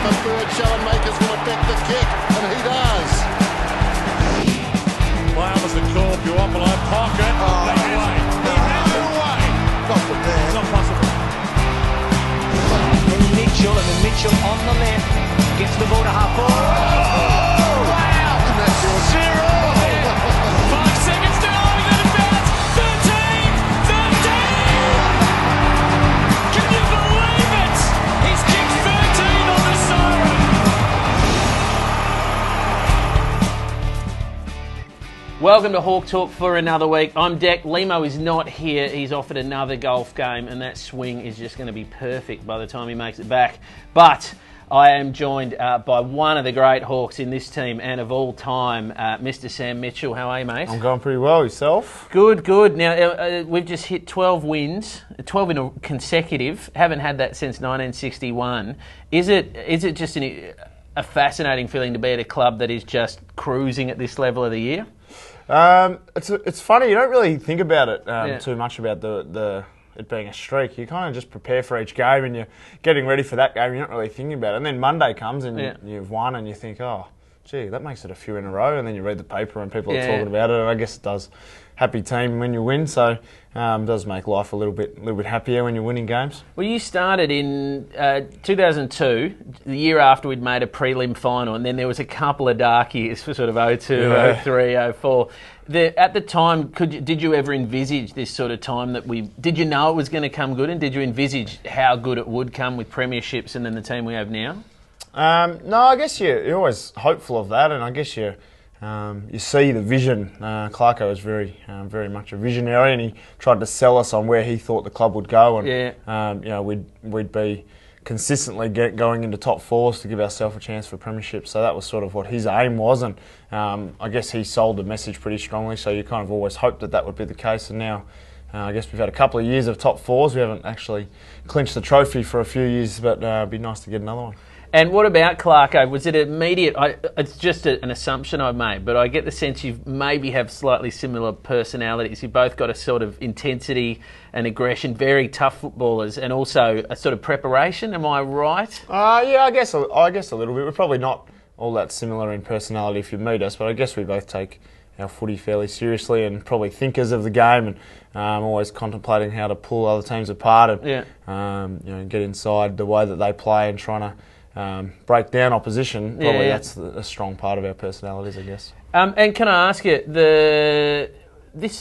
a third show and Makers will affect the kick, and he does. Flowers and call, Puopolo pocket. Oh, He has it away. Not the man. It's not possible. Mitchell, and then Mitchell on the left gets the ball to Hawthorn. Oh, wow! And that's your Zero! 5 seconds to go, then it bounce. 13! 13! Can you believe it? He's kicked 13 on the siren. Welcome to Hawk Talk for another week. I'm Deck. Limo is not here. He's offered another golf game, and that swing is just going to be perfect by the time he makes it back. But I am joined by one of the great Hawks in this team and of all time, Mr. Sam Mitchell. How are you, mate? I'm going pretty well. Yourself? Good, good. Now, we've just hit 12 wins, 12 in a consecutive. Haven't had that since 1961. Is it just a fascinating feeling to be at a club that is just cruising at this level of the year? It's funny. You don't really think about it too much about it being a streak. You kind of just prepare for each game and you're getting ready for that game. You're not really thinking about it. And then Monday comes and you've won and you think, oh, gee, that makes it a few in a row. And then you read the paper and people are talking about it. And I guess it does. Happy team when you win, so it does make life a little bit happier when you're winning games. Well, you started in 2002, the year after we'd made a prelim final, and then there was a couple of dark years for sort of 02, 03, 04. At the time, did you ever envisage this sort of time did you know it was going to come good, and did you envisage how good it would come with premierships and then the team we have now? No, I guess you're always hopeful of that, and I guess you see the vision. Clarko was very much a visionary, and he tried to sell us on where he thought the club would go, and we'd be consistently going into top fours to give ourselves a chance for premiership. So that was sort of what his aim was, and I guess he sold the message pretty strongly. So you kind of always hoped that would be the case, and now I guess we've had a couple of years of top fours. We haven't actually clinched the trophy for a few years, but it'd be nice to get another one. And what about Clarko? Was it immediate? It's just an assumption I've made, but I get the sense you maybe have slightly similar personalities. You've both got a sort of intensity and aggression, very tough footballers, and also a sort of preparation. Am I right? Yeah, I guess a little bit. We're probably not all that similar in personality if you meet us, but I guess we both take our footy fairly seriously and probably thinkers of the game, and always contemplating how to pull other teams apart and get inside the way that they play and trying to break down opposition. Probably that's a strong part of our personalities, I guess. And can I ask you, at this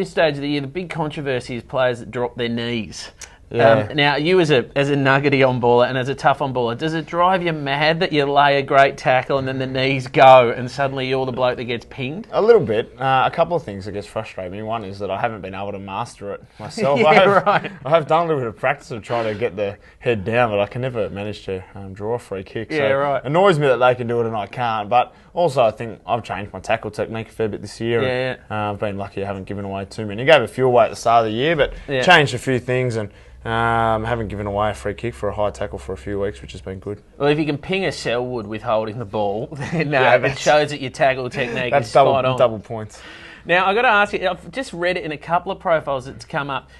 stage of the year, the big controversy is players that drop their knees. Now, you as a nuggety on baller and as a tough on baller, does it drive you mad that you lay a great tackle and then the knees go and suddenly you're the bloke that gets pinged? A little bit. A couple of things I guess frustrate me. One is that I haven't been able to master it myself. I have done a little bit of practice of trying to get the head down, but I can never manage to draw a free kick. So it annoys me that they can do it and I can't. But also I think I've changed my tackle technique a fair bit this year. I've been lucky I haven't given away too many. I gave a few away at the start of the year, but changed a few things, and haven't given away a free kick for a high tackle for a few weeks, which has been good. Well, if you can ping a Selwood with holding the ball, then it shows that your tackle technique is spot on. Double points. Now, I've got to ask you, I've just read it in a couple of profiles that's come up.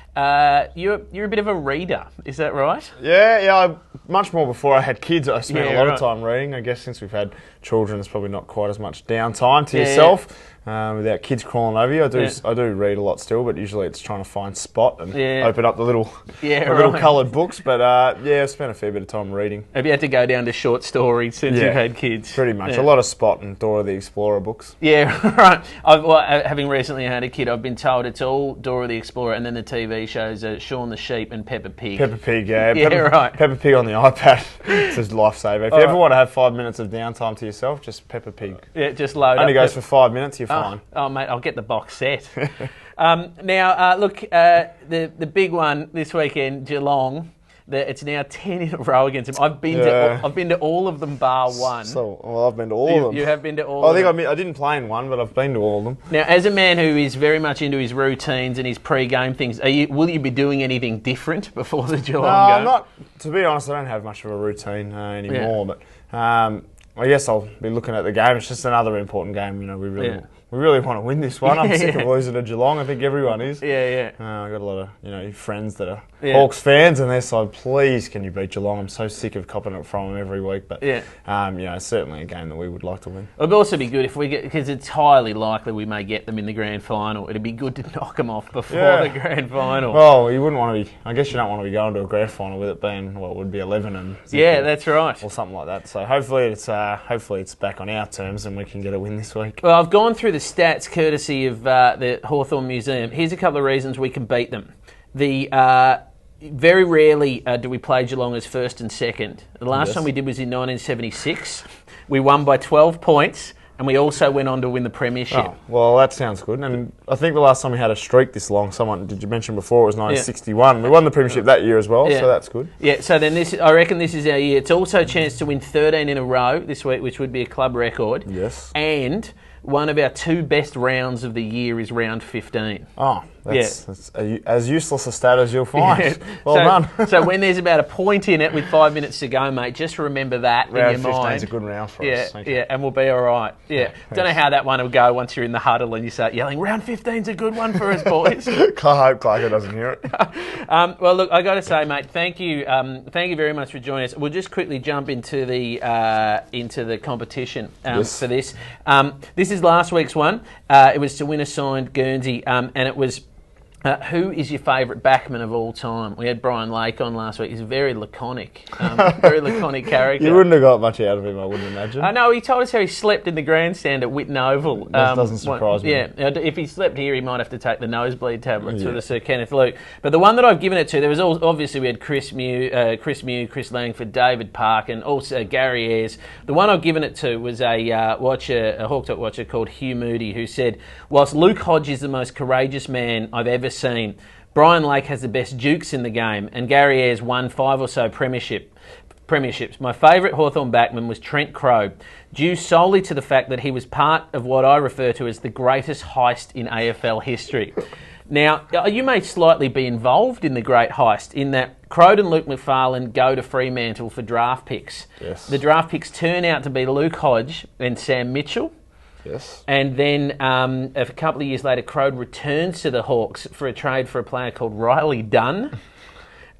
You're a bit of a reader, is that right? Yeah. Much more before I had kids. I spent a lot of time reading. I guess since we've had children, it's probably not quite as much downtime to yourself. Without kids crawling over you. I do read a lot still, but usually it's trying to find spot and open up the little coloured books. But I've spent a fair bit of time reading. Have you had to go down to short stories since you've had kids? Pretty much. A lot of Spot and Dora the Explorer books. Yeah, right. Having recently had a kid, I've been told it's all Dora the Explorer and then the TV shows Shaun the Sheep and Peppa Pig. Peppa Pig, Peppa Pig on the iPad. It's a lifesaver. If you ever want to have 5 minutes of downtime to yourself, just Peppa Pig. Yeah, just load Only goes for 5 minutes, you're fine. Oh, mate, I'll get the box set. Now, look, the big one this weekend, Geelong. It's now 10 in a row against them. I've been to all of them bar one. I've been to all of them. You have been to all of them. I didn't play in one, but I've been to all of them. Now, as a man who is very much into his routines and his pre-game things, will you be doing anything different before the Geelong game? Not. To be honest, I don't have much of a routine anymore. But I guess I'll be looking at the game. It's just another important game. We we really want to win this one. I'm sick of losing to Geelong. I think everyone is. Yeah. I've got a lot of friends that are Yeah. Hawks fans, and they're so, please, can you beat Geelong? I'm so sick of copping it from them every week. But it's certainly a game that we would like to win. It would also be good if we get, because it's highly likely we may get them in the grand final. It'd be good to knock them off before the grand final. Well, you wouldn't want to be. I guess you don't want to be going to a grand final with it being what would be 11 and that's right, or something like that. So hopefully it's back on our terms and we can get a win this week. Well, I've gone through the stats courtesy of the Hawthorn Museum. Here's a couple of reasons we can beat them. Very rarely do we play Geelong as first and second. The last time we did was in 1976. We won by 12 points, and we also went on to win the premiership. Oh, well, that sounds good. And I think the last time we had a streak this long, did you mention before, it was 1961. We won the premiership that year as well, so that's good. Yeah, so then I reckon this is our year. It's also a chance to win 13 in a row this week, which would be a club record. Yes. And one of our 2 best rounds of the year is round 15. Oh, that's as useless a stat as you'll find. Yeah. Well done. So when there's about a point in it with 5 minutes to go, mate, just remember that round in your mind. Round 15's a good round for us. Yeah, and we'll be all right. Yeah. Don't know how that one will go once you're in the huddle and you start yelling, round 15's a good one for us, boys. I hope Clarko doesn't hear it. Well, look, I got to say, mate, thank you very much for joining us. We'll just quickly jump into the competition for this. This is last week's one. It was to win a signed Guernsey, and it was who is your favourite backman of all time? We had Brian Lake on last week. He's very laconic, very laconic character. You wouldn't have got much out of him, I wouldn't imagine. I know, he told us how he slept in the grandstand at Whitten Oval. That doesn't surprise me. Yeah, if he slept here, he might have to take the nosebleed tablets for the Sir Kenneth Luke. But the one that I've given it to, there was obviously we had Chris Mew, Chris Langford, David Park, and also Gary Ayres. The one I've given it to was a Hawk Talk watcher called Hugh Moody, who said, whilst Luke Hodge is the most courageous man I've ever seen, Brian Lake has the best dukes in the game, and Gary Ayres won 5 or so premierships. My favourite Hawthorn backman was Trent Crowe, due solely to the fact that he was part of what I refer to as the greatest heist in AFL history. Now, you may slightly be involved in the great heist in that Crowe and Luke McFarlane go to Fremantle for draft picks. Yes. The draft picks turn out to be Luke Hodge and Sam Mitchell. Yes. And then a couple of years later, Crowe returns to the Hawks for a trade for a player called Riley Dunn.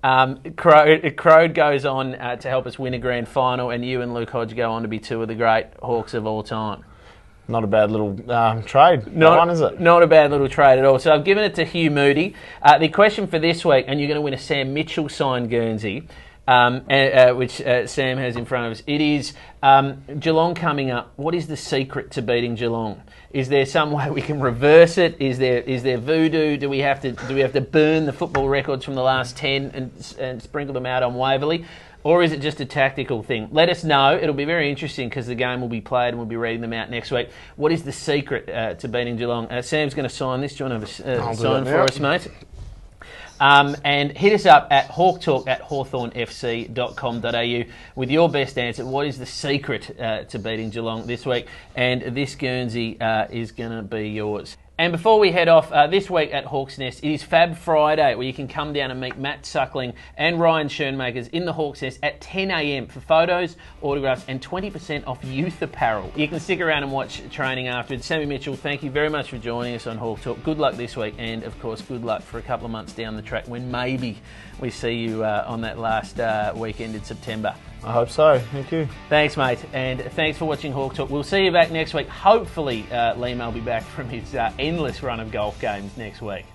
Crowe goes on to help us win a grand final, and you and Luke Hodge go on to be 2 of the great Hawks of all time. Not a bad little trade, is it? Not a bad little trade at all. So I've given it to Hugh Moody. The question for this week, and you're going to win a Sam Mitchell signed Guernsey, which Sam has in front of us. It is Geelong coming up. What is the secret to beating Geelong? Is there some way we can reverse it? Is there voodoo? Do we have to burn the football records from the last 10 and sprinkle them out on Waverley? Or is it just a tactical thing? Let us know. It'll be very interesting because the game will be played and we'll be reading them out next week. What is the secret to beating Geelong? Sam's going to sign this. Do you want to have a sign for us, mate? And hit us up at hawktalk@hawthornfc.com.au with your best answer. What is the secret to beating Geelong this week? And this Guernsey is going to be yours. And before we head off, this week at Hawks Nest, it is Fab Friday, where you can come down and meet Matt Suckling and Ryan Schoenmakers in the Hawks Nest at 10 a.m. for photos, autographs, and 20% off youth apparel. You can stick around and watch training afterwards. Sammy Mitchell, thank you very much for joining us on Hawk Talk. Good luck this week, and of course, good luck for a couple of months down the track when maybe we see you on that last weekend in September. I hope so. Thank you. Thanks, mate. And thanks for watching Hawk Talk. We'll see you back next week. Hopefully, Liam will be back from his endless run of golf games next week.